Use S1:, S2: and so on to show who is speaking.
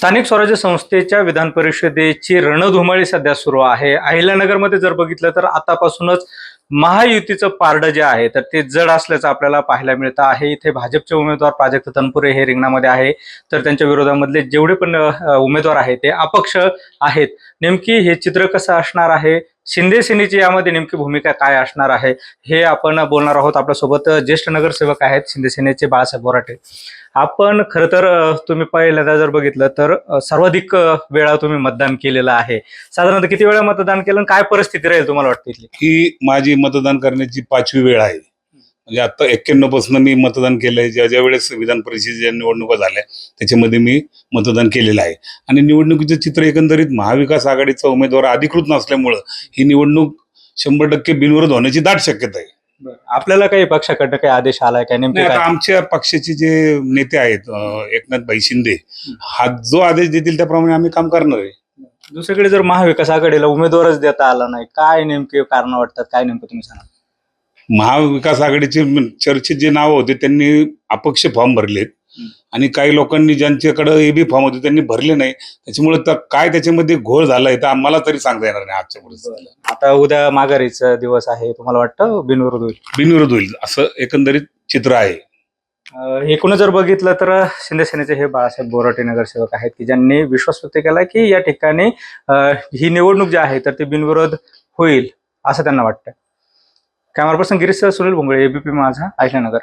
S1: स्थानिक स्वराज्य संस्थेच्या विधान परिषदेची रणधुमाळी सध्या सुरू आहे. अहिल्यानगरमध्ये जर बघितलं तर आतापासूनच महायुतीचं पारडं जे आहे तर ते जड असल्याचं आपल्याला पाहायला मिळतं आहे. इथे भाजपचे उमेदवार प्राजक्त तनपुरे हे रिंगणामध्ये आहे, तर त्यांच्या विरोधामधले जेवढे पण उमेदवार आहेत ते अपक्ष आहेत. नेमकी हे चित्र कसं असणार आहे, शिंदे सेनेची यामध्ये नेमकी भूमिका काय असणार आहे, हे आपण बोलणार आहोत. आपल्यासोबत ज्येष्ठ नगरसेवक आहेत शिंदे सेनेचे बाळासाहेब बोराटे. आपण खरं तर तुम्ही पहिल्यांदा जर बघितलं तर सर्वाधिक वेळा तुम्ही मतदान केलेलं आहे. साधारणतः किती वेळा मतदान केलं आणि काय परिस्थिती राहील तुम्हाला वाटते इथली?
S2: ही माझी मतदान करण्याची 5वी वेळ आहे. म्हणजे आता 91 पासून मी मतदान केलंय. ज्या वेळेस विधान परिषदेच्या निवडणुका झाल्या त्याच्यामध्ये मी मतदान केलेलं आहे. आणि निवडणुकीचं चित्र एकंदरीत महाविकास आघाडीचा उमेदवार अधिकृत नसल्यामुळं ही निवडणूक 100% बिनविरोध होण्याची दाट शक्यता आहे.
S1: आपल्याला काही पक्षाकडनं काही आदेश आलाय काय नेमके?
S2: आता आमच्या पक्षाचे जे नेते आहेत एकनाथभाई शिंदे, हा जो आदेश देतील त्याप्रमाणे आम्ही काम करणार आहे.
S1: दुसरीकडे जर महाविकास आघाडीला उमेदवारच देता आला नाही, काय नेमके कारण वाटतात, काय नेमकं तुम्ही सांगा?
S2: महाविकास आघाडीचे चर्चेत जे नाव होते त्यांनी अपक्ष फॉर्म भरलेत आणि काही लोकांनी ज्यांच्याकडे एबी फॉर्म होते त्यांनी भरले नाही. त्याच्यामुळे काय त्याच्यामध्ये घोळ झालाय तर आम्हाला तरी सांगता येणार नाही आजच्या पुढे.
S1: आता उद्या माघारीचा दिवस आहे, तुम्हाला वाटतं बिनविरोध होईल?
S2: बिनविरोध होईल असं एकंदरीत चित्र आहे.
S1: एकूणच जर बघितलं तर शिंदे सेनेचे हे बाळासाहेब बोराटे नगरसेवक आहेत की ज्यांनी विश्वास व्यक्त केला की या ठिकाणी ही निवडणूक जी आहे तर ती बिनविरोध होईल असं त्यांना वाटतं. Camera person Girish Sunil Bhongale, ABP माझा, अहिल्यानगर.